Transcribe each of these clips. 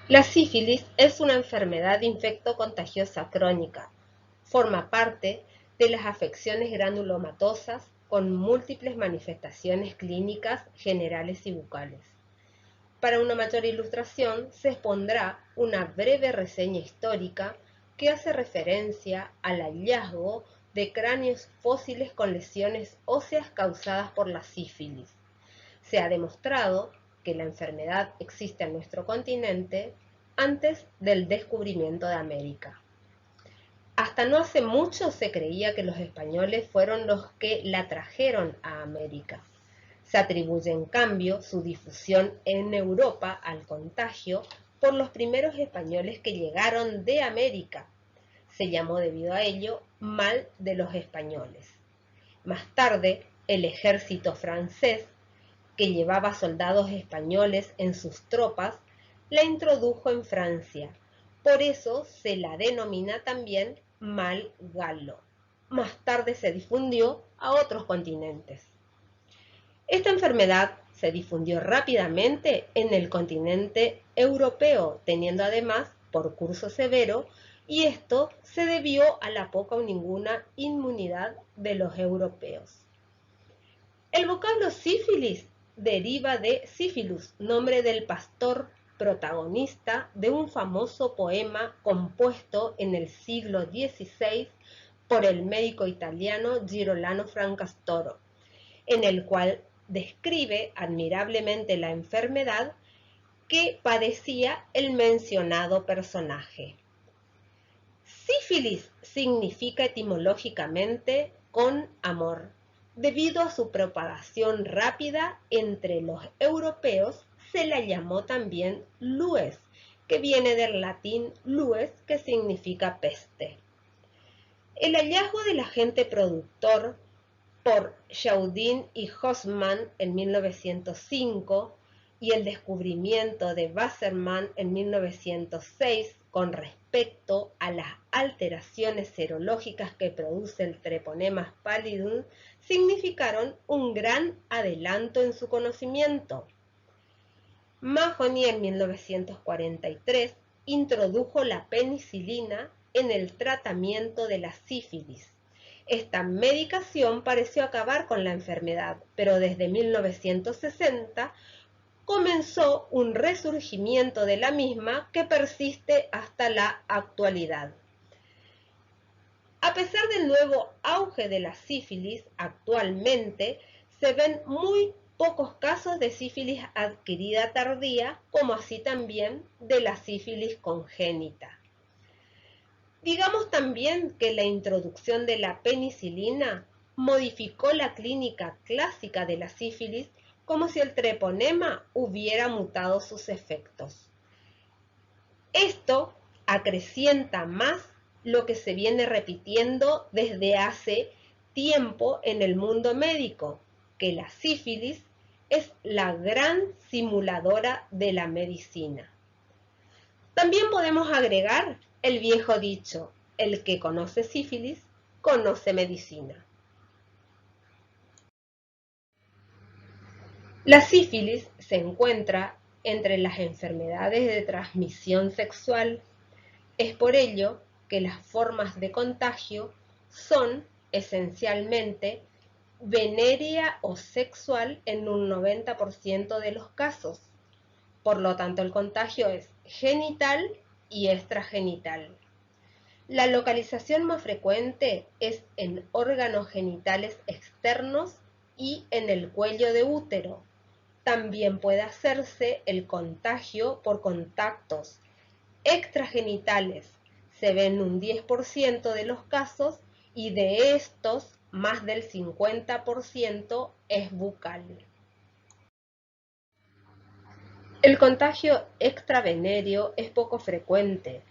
La sífilis es una enfermedad infecto-contagiosa crónica. Forma parte de las afecciones granulomatosas con múltiples manifestaciones clínicas generales y bucales. Para una mayor ilustración se expondrá una breve reseña histórica que hace referencia al hallazgo de cráneos fósiles con lesiones óseas causadas por la sífilis. Se ha demostrado que la enfermedad existe en nuestro continente antes del descubrimiento de América. Hasta no hace mucho se creía que los españoles fueron los que la trajeron a América. Se atribuye en cambio su difusión en Europa al contagio por los primeros españoles que llegaron de América. Se llamó debido a ello mal de los españoles. Más tarde, el ejército francés, que llevaba soldados españoles en sus tropas, la introdujo en Francia. Por eso se la denomina también mal galo. Más tarde se difundió a otros continentes. Esta enfermedad se difundió rápidamente en el continente europeo, teniendo además por curso severo, y esto se debió a la poca o ninguna inmunidad de los europeos. El vocablo sífilis deriva de Sífilus, nombre del pastor protagonista de un famoso poema compuesto en el siglo XVI por el médico italiano Girolamo Francastoro, en el cual describe admirablemente la enfermedad que padecía el mencionado personaje. Sífilis significa etimológicamente con amor. Debido a su propagación rápida entre los europeos, se la llamó también lues, que viene del latín lues, que significa peste. El hallazgo del agente productor por Chaudin y Haussmann en 1905 y el descubrimiento de Wassermann en 1906 con respecto a las alteraciones serológicas que produce el Treponema pallidum significaron un gran adelanto en su conocimiento. Mahony en 1943 introdujo la penicilina en el tratamiento de la sífilis. Esta medicación pareció acabar con la enfermedad, pero desde 1960 comenzó un resurgimiento de la misma que persiste hasta la actualidad. A pesar del nuevo auge de la sífilis, actualmente se ven muy pocos casos de sífilis adquirida tardía, como así también de la sífilis congénita. Digamos también que la introducción de la penicilina modificó la clínica clásica de la sífilis como si el treponema hubiera mutado sus efectos. Esto acrecienta más lo que se viene repitiendo desde hace tiempo en el mundo médico, que la sífilis es la gran simuladora de la medicina. También podemos agregar el viejo dicho, el que conoce sífilis, conoce medicina. La sífilis se encuentra entre las enfermedades de transmisión sexual. Es por ello que las formas de contagio son esencialmente venérea o sexual en un 90% de los casos. Por lo tanto, el contagio es genital y extragenital. La localización más frecuente es en órganos genitales externos y en el cuello de útero. También puede hacerse el contagio por contactos extragenitales. Se ve en un 10% de los casos y de estos más del 50% es bucal. El contagio extravenéreo es poco frecuente.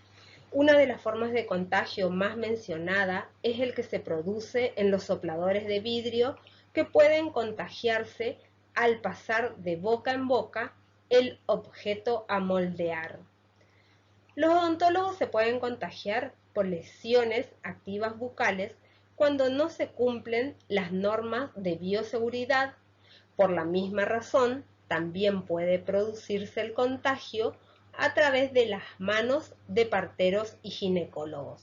Una de las formas de contagio más mencionada es el que se produce en los sopladores de vidrio que pueden contagiarse al pasar de boca en boca el objeto a moldear. Los odontólogos se pueden contagiar por lesiones activas bucales cuando no se cumplen las normas de bioseguridad. Por la misma razón, también puede producirse el contagio a través de las manos de parteros y ginecólogos.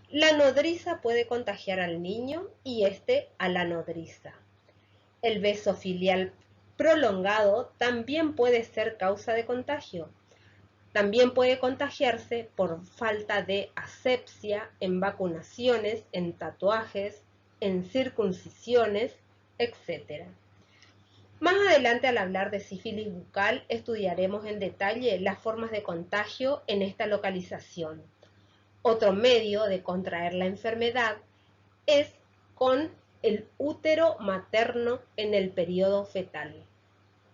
La nodriza puede contagiar al niño y este a la nodriza. El beso filial prolongado también puede ser causa de contagio. También puede contagiarse por falta de asepsia en vacunaciones, en tatuajes, en circuncisiones, etc. Más adelante, al hablar de sífilis bucal, estudiaremos en detalle las formas de contagio en esta localización. Otro medio de contraer la enfermedad es con el útero materno en el periodo fetal.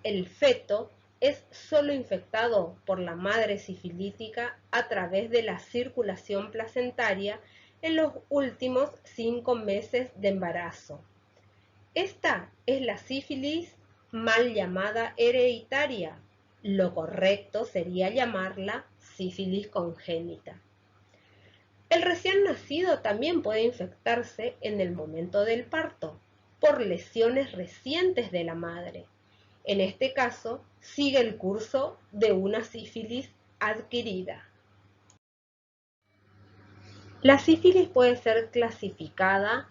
El feto es solo infectado por la madre sifilítica a través de la circulación placentaria en los últimos 5 meses de embarazo. Esta es la sífilis mal llamada hereditaria. Lo correcto sería llamarla sífilis congénita. El recién nacido también puede infectarse en el momento del parto por lesiones recientes de la madre. En este caso, sigue el curso de una sífilis adquirida. La sífilis puede ser clasificada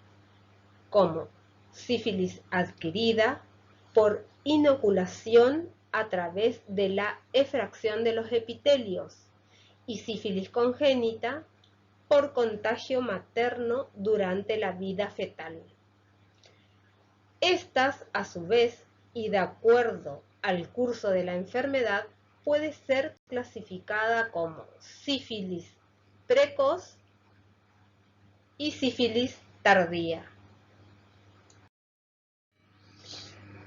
como sífilis adquirida por inoculación a través de la efracción de los epitelios y sífilis congénita por contagio materno durante la vida fetal. Estas, a su vez, y de acuerdo al curso de la enfermedad, puede ser clasificada como sífilis precoz y sífilis tardía.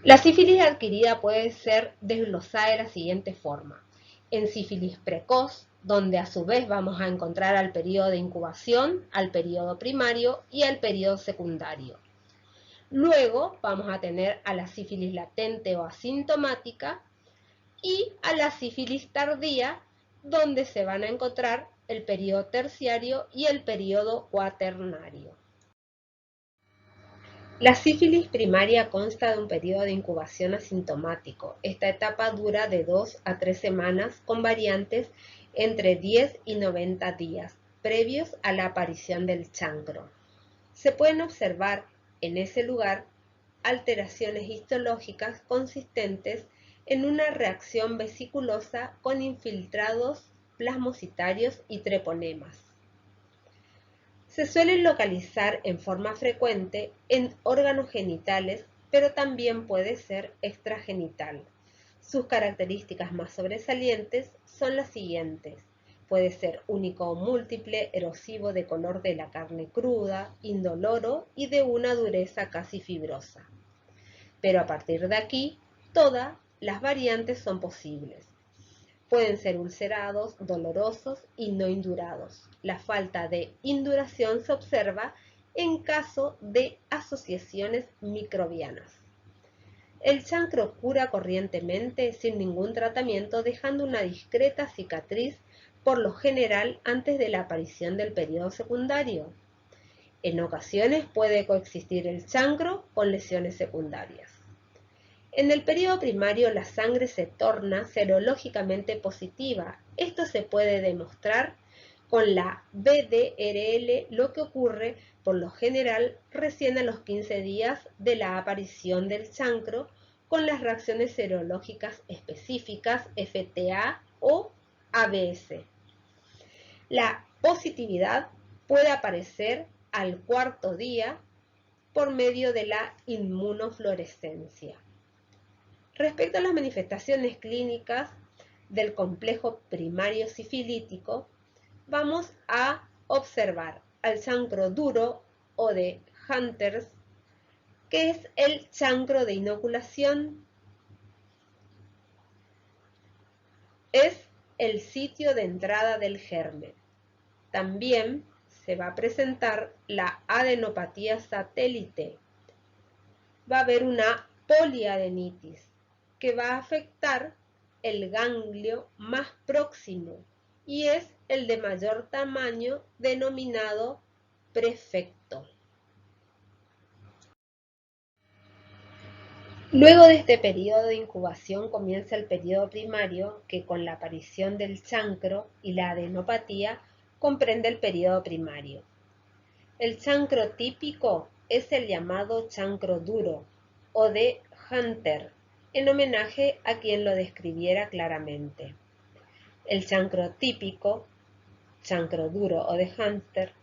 La sífilis adquirida puede ser desglosada de la siguiente forma. En sífilis precoz, donde a su vez vamos a encontrar al periodo de incubación, al periodo primario y al periodo secundario. Luego vamos a tener a la sífilis latente o asintomática y a la sífilis tardía, donde se van a encontrar el periodo terciario y el periodo cuaternario. La sífilis primaria consta de un periodo de incubación asintomático. Esta etapa dura de 2 a 3 semanas con variantes entre 10 y 90 días, previos a la aparición del chancro. Se pueden observar en ese lugar alteraciones histológicas consistentes en una reacción vesiculosa con infiltrados plasmocitarios y treponemas. Se suelen localizar en forma frecuente en órganos genitales, pero también puede ser extragenital. Sus características más sobresalientes son las siguientes. Puede ser único o múltiple, erosivo de color de la carne cruda, indoloro y de una dureza casi fibrosa. Pero a partir de aquí, todas las variantes son posibles. Pueden ser ulcerados, dolorosos y no indurados. La falta de induración se observa en caso de asociaciones microbianas. El chancro cura corrientemente sin ningún tratamiento, dejando una discreta cicatriz, por lo general antes de la aparición del periodo secundario. En ocasiones puede coexistir el chancro con lesiones secundarias. En el periodo primario la sangre se torna serológicamente positiva. Esto se puede demostrar con la VDRL, lo que ocurre por lo general recién a los 15 días de la aparición del chancro, con las reacciones serológicas específicas FTA o ABS. La positividad puede aparecer al cuarto día por medio de la inmunofluorescencia. Respecto a las manifestaciones clínicas del complejo primario sifilítico, vamos a observar al chancro duro o de Hunters, que es el chancro de inoculación. Es el sitio de entrada del germen. También se va a presentar la adenopatía satélite. Va a haber una poliadenitis que va a afectar el ganglio más próximo y es el de mayor tamaño, denominado prefecto. Luego de este periodo de incubación comienza el periodo primario, que con la aparición del chancro y la adenopatía comprende el periodo primario. El chancro típico es el llamado chancro duro o de Hunter, en homenaje a quien lo describiera claramente. El chancro típico, chancro duro o de Hunter,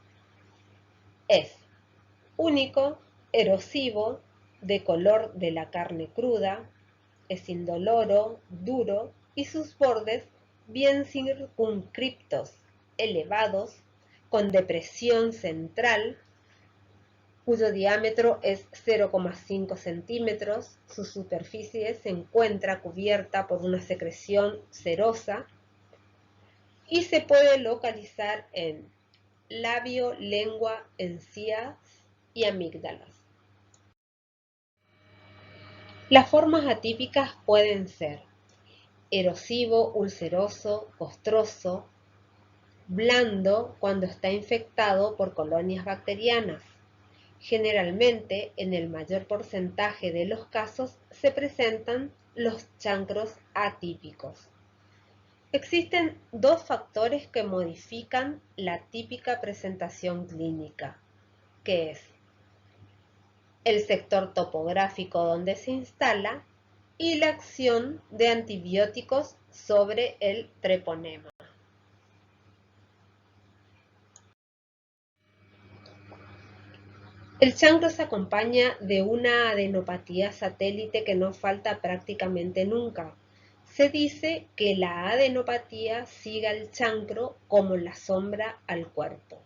es único, erosivo, de color de la carne cruda, es indoloro, duro y sus bordes bien circunscriptos, elevados, con depresión central, cuyo diámetro es 0,5 centímetros, su superficie se encuentra cubierta por una secreción cerosa y se puede localizar en labio, lengua, encías y amígdalas. Las formas atípicas pueden ser erosivo, ulceroso, costroso, blando cuando está infectado por colonias bacterianas. Generalmente, en el mayor porcentaje de los casos, se presentan los chancros atípicos. Existen dos factores que modifican la típica presentación clínica, que es el sector topográfico donde se instala y la acción de antibióticos sobre el treponema. El chancro se acompaña de una adenopatía satélite que no falta prácticamente nunca. Se dice que la adenopatía sigue al chancro como la sombra al cuerpo.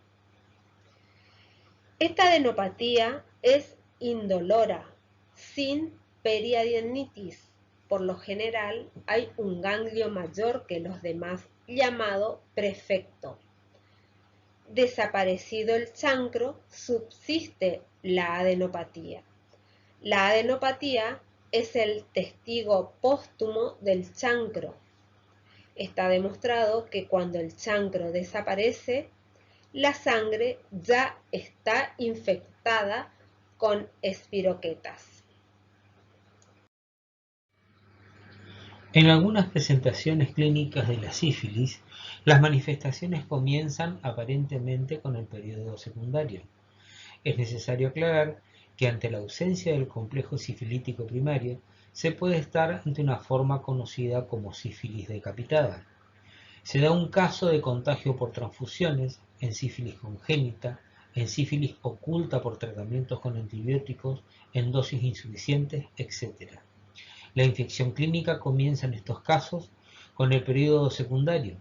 Esta adenopatía es indolora, sin periadenitis. Por lo general hay un ganglio mayor que los demás llamado prefecto. Desaparecido el chancro, subsiste la adenopatía. La adenopatía es el testigo póstumo del chancro. Está demostrado que cuando el chancro desaparece, la sangre ya está infectada con espiroquetas. En algunas presentaciones clínicas de la sífilis, las manifestaciones comienzan aparentemente con el periodo secundario. Es necesario aclarar que ante la ausencia del complejo sifilítico primario, se puede estar ante una forma conocida como sífilis decapitada. Se da un caso de contagio por transfusiones, en sífilis congénita, en sífilis oculta por tratamientos con antibióticos, en dosis insuficientes, etc. La infección clínica comienza en estos casos con el periodo secundario.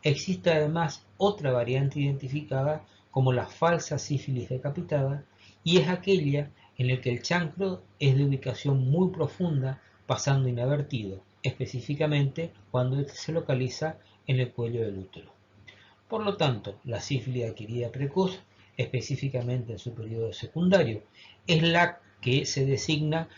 Existe además otra variante identificada como la falsa sífilis decapitada, y es aquella en la que el chancro es de ubicación muy profunda, pasando inadvertido, específicamente cuando este se localiza en el cuello del útero. Por lo tanto, la sífilis adquirida precoz, específicamente en su periodo secundario, es la que se designa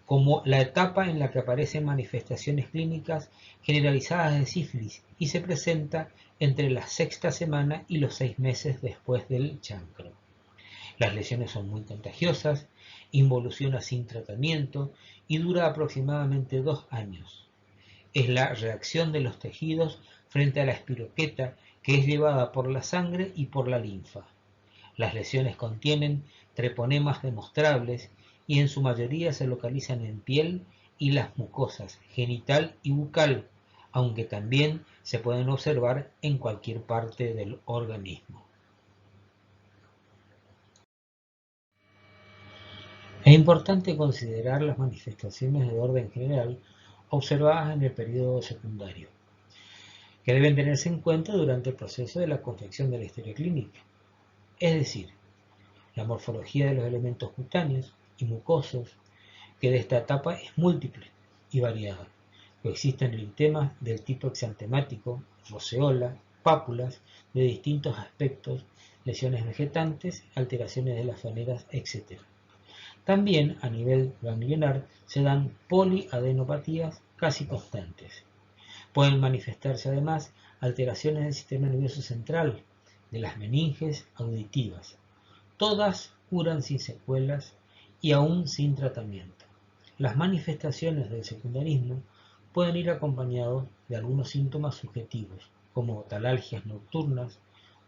como la etapa en la que aparecen manifestaciones clínicas generalizadas de sífilis y se presenta entre la sexta semana y los 6 meses después del chancro. Las lesiones son muy contagiosas, involuciona sin tratamiento y dura aproximadamente 2 años. Es la reacción de los tejidos frente a la espiroqueta que es llevada por la sangre y por la linfa. Las lesiones contienen treponemas demostrables y en su mayoría se localizan en piel y las mucosas genital y bucal, aunque también se pueden observar en cualquier parte del organismo. Es importante considerar las manifestaciones de orden general observadas en el periodo secundario, que deben tenerse en cuenta durante el proceso de la confección de la historia clínica. Es decir, la morfología de los elementos cutáneos y mucosos, que de esta etapa es múltiple y variada. Coexisten eritemas del tipo exantemático, roceola, pápulas de distintos aspectos, lesiones vegetantes, alteraciones de las faneras, etc. También a nivel ganglionar se dan poliadenopatías casi constantes. Pueden manifestarse además alteraciones del sistema nervioso central, de las meninges auditivas. Todas curan sin secuelas y aún sin tratamiento. Las manifestaciones del secundarismo pueden ir acompañados de algunos síntomas subjetivos, como talalgias nocturnas,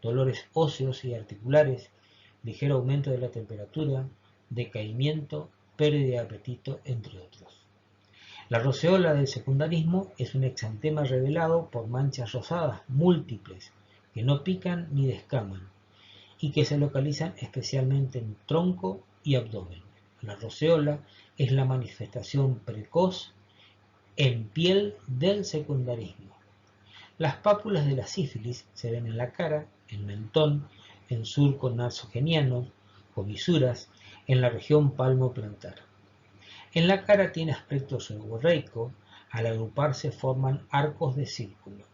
dolores óseos y articulares, ligero aumento de la temperatura, decaimiento, pérdida de apetito, entre otros. La roceola del secundarismo es un exantema revelado por manchas rosadas múltiples que no pican ni descaman y que se localizan especialmente en tronco y abdomen. La roceola es la manifestación precoz en piel del secundarismo. Las pápulas de la sífilis se ven en la cara, en mentón, en surco nasogeniano, comisuras, en la región palmo-plantar. En la cara tiene aspecto seborreico, al agruparse forman arcos de círculo.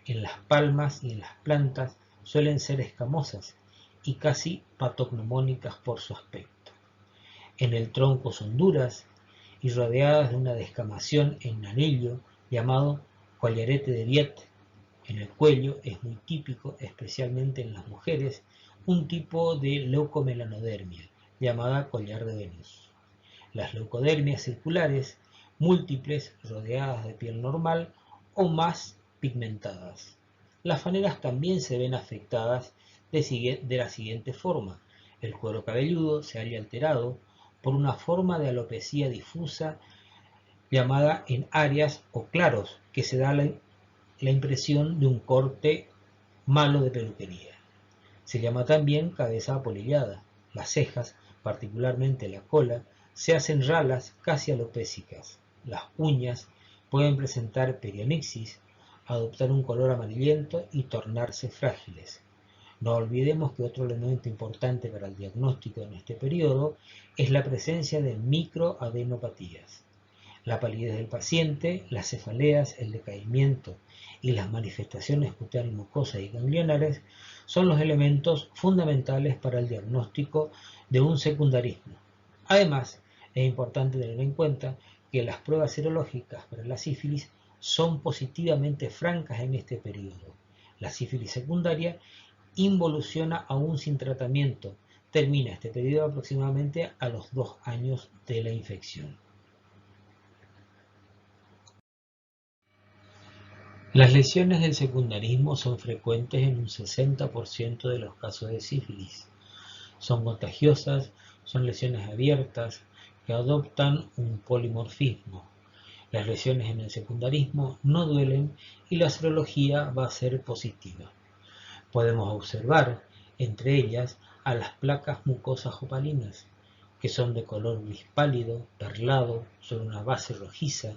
En las palmas y en las plantas suelen ser escamosas y casi patognomónicas por su aspecto. En el tronco son duras y rodeadas de una descamación en anillo llamado collarete de Viet. En el cuello es muy típico, especialmente en las mujeres, un tipo de leucomelanodermia llamada collar de Venus. Las leucodermias circulares, múltiples, rodeadas de piel normal o más pigmentadas. Las fanegas también se ven afectadas de la siguiente forma. El cuero cabelludo se halla alterado por una forma de alopecia difusa llamada en áreas o claros, que se da la impresión de un corte malo de peluquería. Se llama también cabeza apolillada. Las cejas, particularmente la cola, se hacen ralas casi alopécicas. Las uñas pueden presentar perianixis, adoptar un color amarillento y tornarse frágiles. No olvidemos que otro elemento importante para el diagnóstico en este periodo es la presencia de microadenopatías. La palidez del paciente, las cefaleas, el decaimiento y las manifestaciones cutáneas mucosas y ganglionares son los elementos fundamentales para el diagnóstico de un secundarismo. Además, es importante tener en cuenta que las pruebas serológicas para la sífilis son positivamente francas en este periodo. La sífilis secundaria involuciona aún sin tratamiento. Termina este periodo aproximadamente a los 2 años de la infección. Las lesiones del secundarismo son frecuentes en un 60% de los casos de sífilis. Son contagiosas, son lesiones abiertas que adoptan un polimorfismo. Las lesiones en el secundarismo no duelen y la serología va a ser positiva. Podemos observar entre ellas a las placas mucosas opalinas, que son de color gris pálido, perlado, sobre una base rojiza,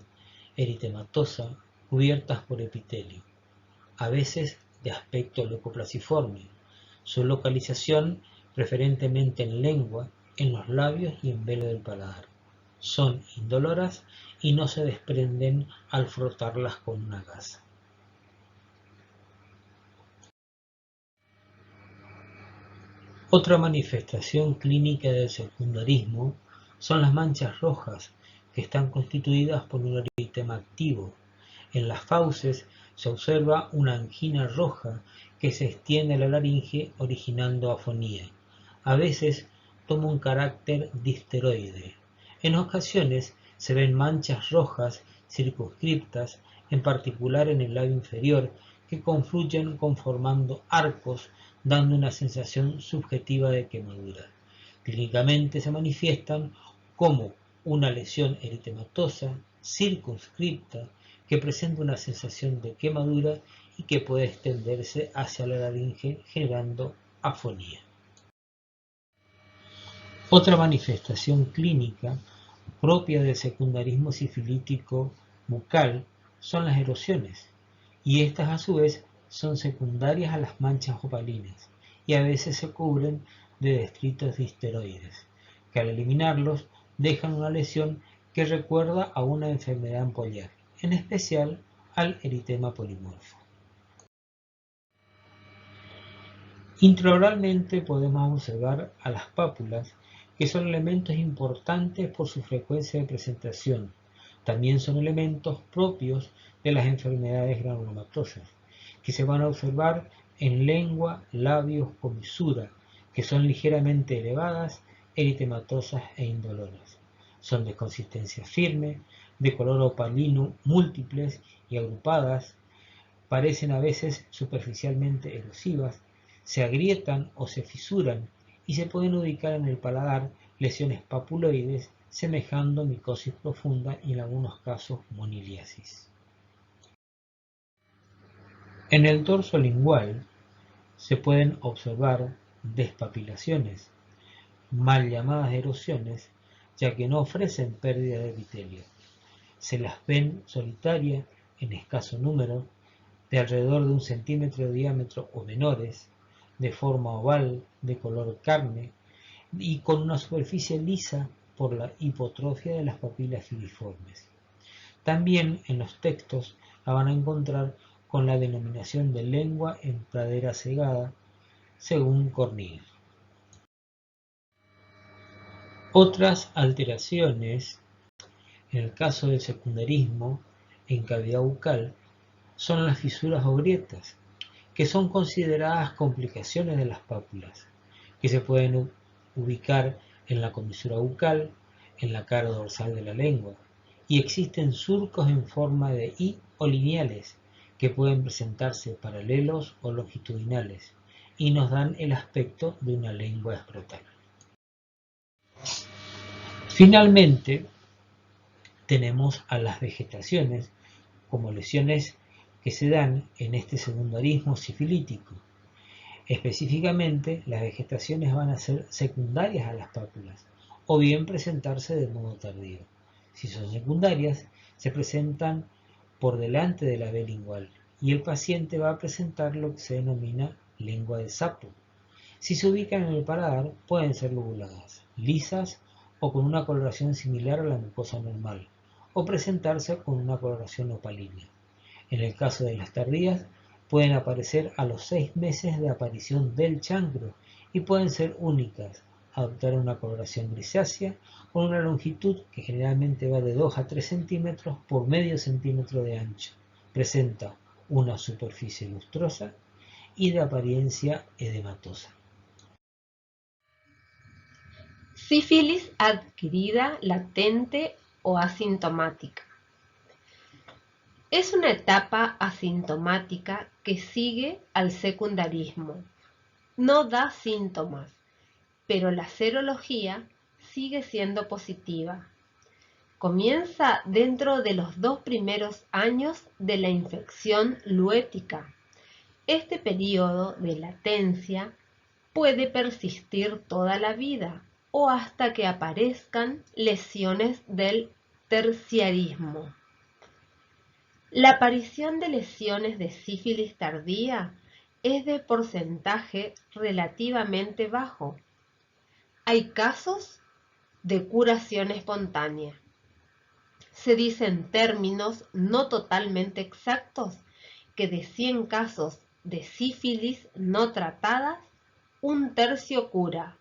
eritematosa, cubiertas por epitelio, a veces de aspecto leucoplaciforme. Su localización preferentemente en lengua, en los labios y en velo del paladar. Son indoloras y no se desprenden al frotarlas con una gasa. Otra manifestación clínica del secundarismo son las manchas rojas, que están constituidas por un eritema activo. En las fauces se observa una angina roja que se extiende a la laringe originando afonía. A veces toma un carácter disteroide. En ocasiones se ven manchas rojas circunscriptas, en particular en el labio inferior, que confluyen conformando arcos, dando una sensación subjetiva de quemadura. Clínicamente se manifiestan como una lesión eritematosa, circunscripta, que presenta una sensación de quemadura y que puede extenderse hacia la laringe generando afonía. Otra manifestación clínica propia del secundarismo sifilítico bucal son las erosiones, y estas a su vez son secundarias a las manchas opalinas y a veces se cubren de destritos disteroides, que al eliminarlos dejan una lesión que recuerda a una enfermedad ampollar, en especial al eritema polimorfo. Intraoralmente podemos observar a las pápulas, que son elementos importantes por su frecuencia de presentación. También son elementos propios de las enfermedades granulomatosas, que se van a observar en lengua, labios, comisura, que son ligeramente elevadas, eritematosas e indoloras. Son de consistencia firme, de color opalino, múltiples y agrupadas, parecen a veces superficialmente erosivas, se agrietan o se fisuran y se pueden ubicar en el paladar lesiones papuloides semejando micosis profunda y en algunos casos moniliasis. En el dorso lingual se pueden observar despapilaciones, mal llamadas erosiones, ya que no ofrecen pérdida de epitelio. Se las ven solitarias en escaso número, de alrededor de 1 centímetro de diámetro o menores, de forma oval, de color carne y con una superficie lisa por la hipotrofia de las papilas filiformes. También en los textos la van a encontrar con la denominación de lengua en pradera cegada, según Cornille. Otras alteraciones, en el caso del secundarismo en cavidad bucal, son las fisuras o grietas, que son consideradas complicaciones de las pápulas, que se pueden ubicar en la comisura bucal, en la cara dorsal de la lengua, y existen surcos en forma de I o lineales, que pueden presentarse paralelos o longitudinales, y nos dan el aspecto de una lengua escrotal. Finalmente, tenemos a las vegetaciones como lesiones que se dan en este secundarismo sifilítico. Específicamente, las vegetaciones van a ser secundarias a las pápulas o bien presentarse de modo tardío. Si son secundarias, se presentan por delante de la B lingual y el paciente va a presentar lo que se denomina lengua de sapo. Si se ubican en el paladar, pueden ser lobuladas, lisas o con una coloración similar a la mucosa normal, o presentarse con una coloración opalínea. En el caso de las tardías, pueden aparecer a los 6 meses de aparición del chancro y pueden ser únicas, adoptar una coloración grisácea con una longitud que generalmente va de 2 a 3 centímetros por medio centímetro de ancho. Presenta una superficie lustrosa y de apariencia edematosa. Sífilis adquirida, latente o asintomática. Es una etapa asintomática que sigue al secundarismo. No da síntomas, pero la serología sigue siendo positiva. Comienza dentro de los 2 primeros años de la infección luética. Este periodo de latencia puede persistir toda la vida o hasta que aparezcan lesiones del terciarismo. La aparición de lesiones de sífilis tardía es de porcentaje relativamente bajo. Hay casos de curación espontánea. Se dice en términos no totalmente exactos que de 100 casos de sífilis no tratadas, 1/3 cura,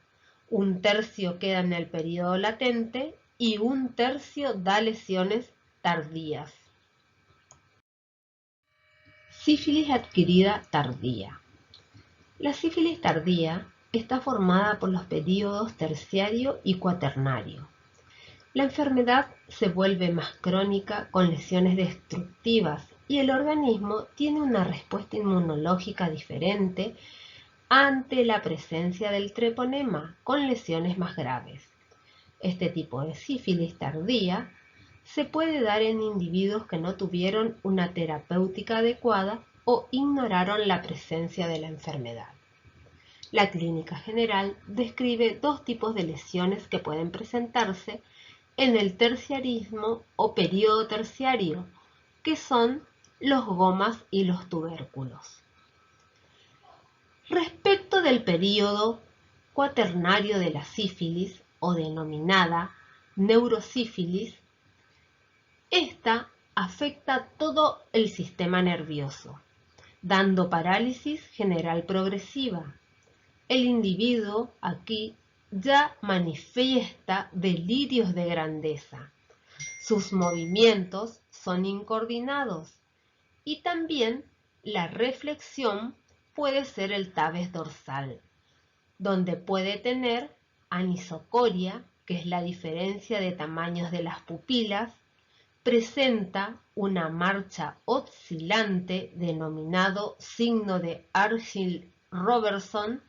1/3 queda en el periodo latente y 1/3 da lesiones tardías. Sífilis adquirida tardía. La sífilis tardía está formada por los periodos terciario y cuaternario. La enfermedad se vuelve más crónica con lesiones destructivas y el organismo tiene una respuesta inmunológica diferente ante la presencia del treponema con lesiones más graves. Este tipo de sífilis tardía se puede dar en individuos que no tuvieron una terapéutica adecuada o ignoraron la presencia de la enfermedad. La clínica general describe 2 tipos de lesiones que pueden presentarse en el terciarismo o periodo terciario, que son los gomas y los tubérculos. Respecto del periodo cuaternario de la sífilis o denominada neurosífilis, esta afecta todo el sistema nervioso, dando parálisis general progresiva. El individuo aquí ya manifiesta delirios de grandeza. Sus movimientos son incoordinados y también la reflexión puede ser el tabes dorsal, donde puede tener anisocoria que es la diferencia de tamaños de las pupilas, presenta una marcha oscilante denominado signo de Argyll-Robertson,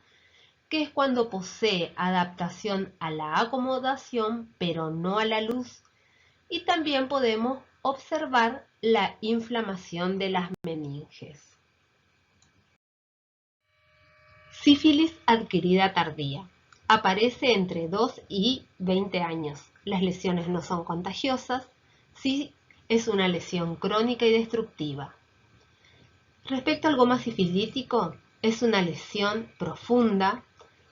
que es cuando posee adaptación a la acomodación pero no a la luz, y también podemos observar la inflamación de las meninges. Sífilis adquirida tardía. Aparece entre 2 y 20 años. Las lesiones no son contagiosas, sí es una lesión crónica y destructiva. Respecto al goma sifilítico, es una lesión profunda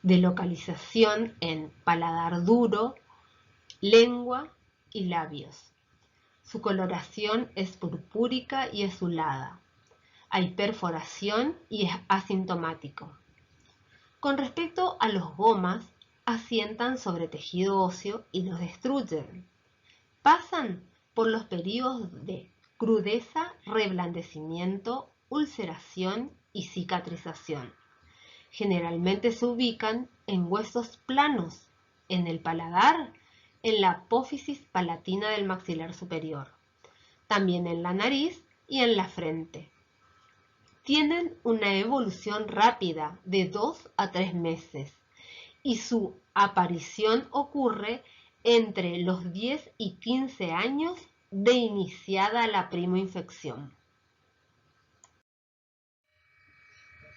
de localización en paladar duro, lengua y labios. Su coloración es purpúrica y azulada. Hay perforación y es asintomático. Con respecto a los gomas, asientan sobre tejido óseo y los destruyen. Pasan por los periodos de crudeza, reblandecimiento, ulceración y cicatrización. Generalmente se ubican en huesos planos, en el paladar, en la apófisis palatina del maxilar superior, también en la nariz y en la frente. Tienen una evolución rápida de 2 a 3 meses y su aparición ocurre entre los 10 y 15 años de iniciada la primoinfección.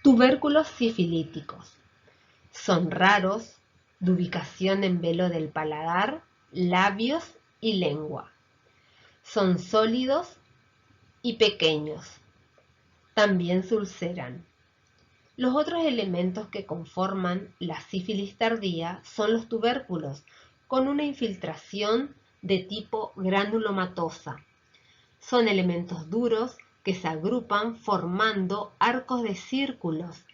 Tubérculos sifilíticos. Son raros, de ubicación en velo del paladar, labios y lengua. Son sólidos y pequeños. También se ulceran. Los otros elementos que conforman la sífilis tardía son los tubérculos, con una infiltración de tipo granulomatosa. Son elementos duros que se agrupan formando arcos de círculos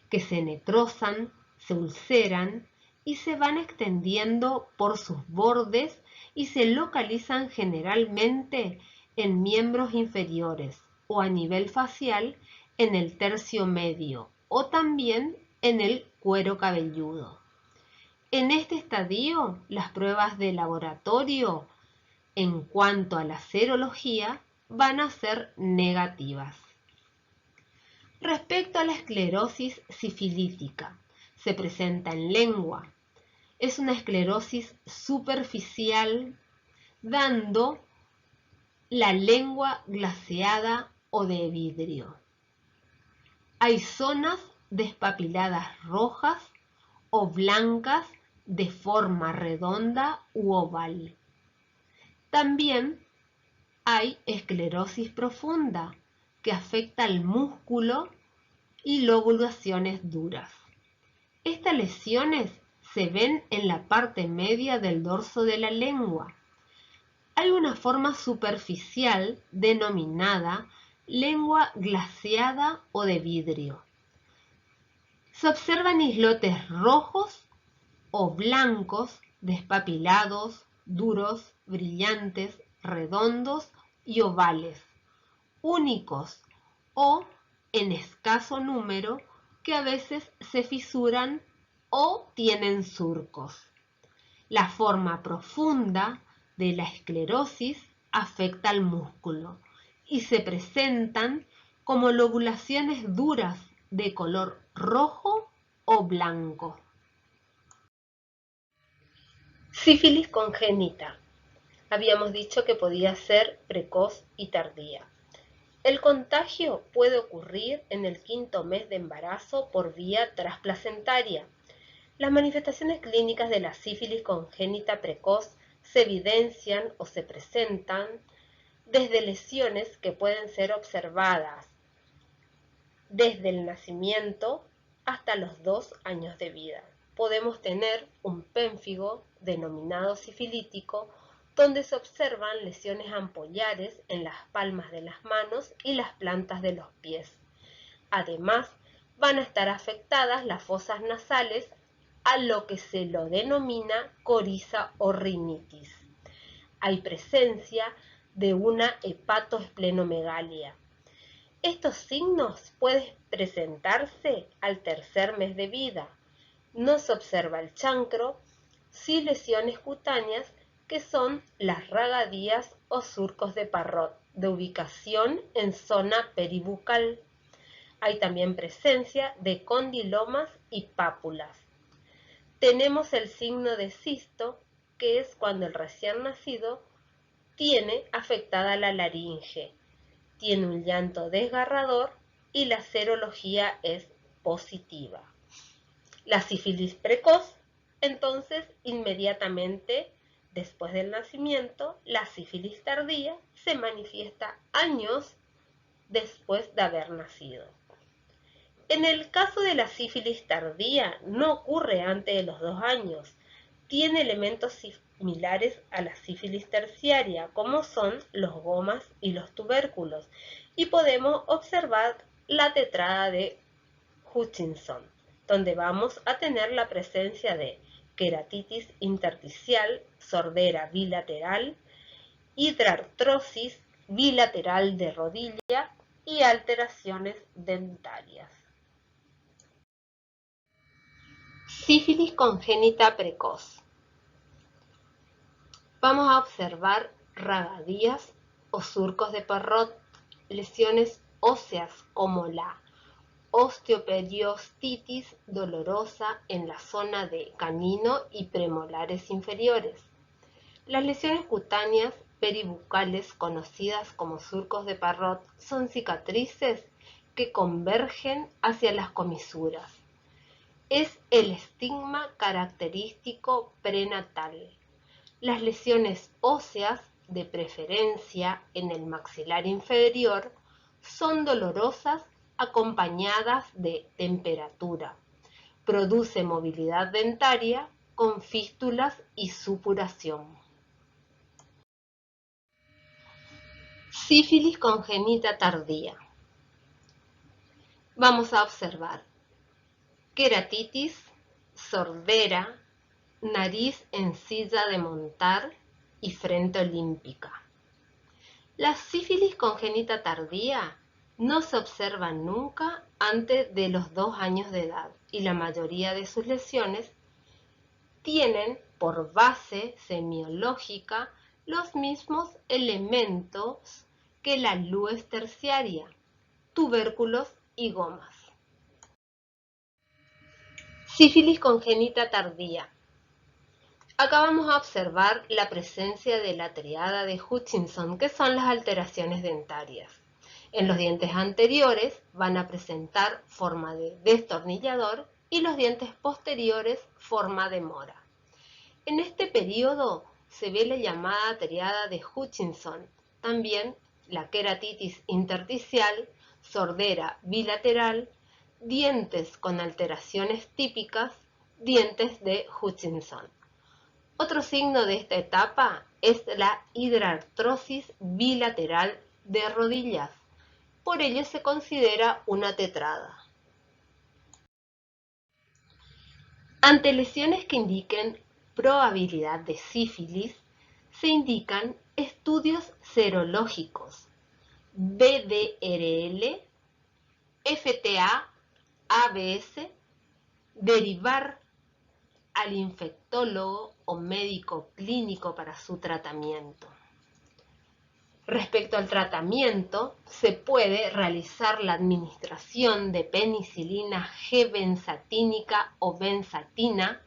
que se necrosan, se ulceran y se van extendiendo por sus bordes y se localizan generalmente en miembros inferiores o a nivel facial en el tercio medio o también en el cuero cabelludo. En este estadio, las pruebas de laboratorio en cuanto a la serología van a ser negativas. Respecto a la esclerosis sifilítica, se presenta en lengua. Es una esclerosis superficial, dando la lengua glaseada o de vidrio. Hay zonas despapiladas rojas o blancas de forma redonda u oval. También hay esclerosis profunda que afecta al músculo y lobulaciones duras. Estas lesiones se ven en la parte media del dorso de la lengua. Hay una forma superficial denominada lengua glaseada o de vidrio. Se observan islotes rojos o blancos, despapilados, duros, brillantes, redondos y ovales, únicos o en escaso número que a veces se fisuran o tienen surcos. La forma profunda de la esclerosis afecta al músculo y se presentan como lobulaciones duras de color rojo o blanco. Sífilis congénita. Habíamos dicho que podía ser precoz y tardía. El contagio puede ocurrir en el 5º mes de embarazo por vía transplacentaria. Las manifestaciones clínicas de la sífilis congénita precoz se evidencian o se presentan desde lesiones que pueden ser observadas desde el nacimiento hasta los 2 años de vida. Podemos tener un pénfigo denominado sifilítico, donde se observan lesiones ampollares en las palmas de las manos y las plantas de los pies. Además, van a estar afectadas las fosas nasales, a lo que se lo denomina coriza o rinitis. Hay presencia de una hepatoesplenomegalia. Estos signos pueden presentarse al 3er mes de vida. No se observa el chancro, sí lesiones cutáneas que son las ragadías o surcos de Parrot, de ubicación en zona peribucal. Hay también presencia de condilomas y pápulas. Tenemos el signo de cisto, que es cuando el recién nacido tiene afectada la laringe, tiene un llanto desgarrador y la serología es positiva. La sífilis precoz, entonces inmediatamente después del nacimiento, la sífilis tardía se manifiesta años después de haber nacido. En el caso de la sífilis tardía, no ocurre antes de los 2 años. Tiene elementos similares a la sífilis terciaria, como son los gomas y los tubérculos, y podemos observar la tetrada de Hutchinson, donde vamos a tener la presencia de queratitis intersticial, sordera bilateral, hidrartrosis bilateral de rodilla y alteraciones dentarias. Sífilis congénita precoz. Vamos a observar ragadías o surcos de Parrot, lesiones óseas como la osteoperiostitis dolorosa en la zona de canino y premolares inferiores. Las lesiones cutáneas peribucales conocidas como surcos de Parrot son cicatrices que convergen hacia las comisuras. Es el estigma característico prenatal. Las lesiones óseas, de preferencia en el maxilar inferior, son dolorosas acompañadas de temperatura. Produce movilidad dentaria con fístulas y supuración. Sífilis congénita tardía. Vamos a observar queratitis, sordera, nariz en silla de montar y frente olímpica. La sífilis congénita tardía no se observa nunca antes de los 2 años de edad y la mayoría de sus lesiones tienen por base semiológica los mismos elementos que la lues terciaria, tubérculos y gomas. Sífilis congénita tardía. Acá vamos a observar la presencia de la triada de Hutchinson, que son las alteraciones dentarias. En los dientes anteriores van a presentar forma de destornillador y los dientes posteriores forma de mora. En este periodo se ve la llamada triada de Hutchinson, también la queratitis intersticial, sordera bilateral, dientes con alteraciones típicas, dientes de Hutchinson. Otro signo de esta etapa es la hidrartrosis bilateral de rodillas. Por ello se considera una tetrada. Ante lesiones que indiquen probabilidad de sífilis, se indican estudios serológicos, BDRL, FTA, ABS, derivar al infectólogo o médico clínico para su tratamiento. Respecto al tratamiento, se puede realizar la administración de penicilina G-benzatínica o benzatina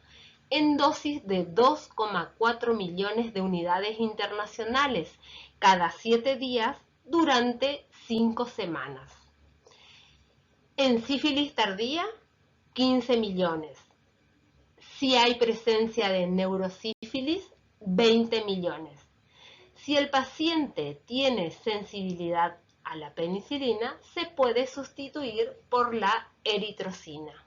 en dosis de 2,4 millones de unidades internacionales cada 7 días durante 5 semanas. En sífilis tardía, 15 millones. Si hay presencia de neurosífilis, 20 millones. Si el paciente tiene sensibilidad a la penicilina, se puede sustituir por la eritrocina.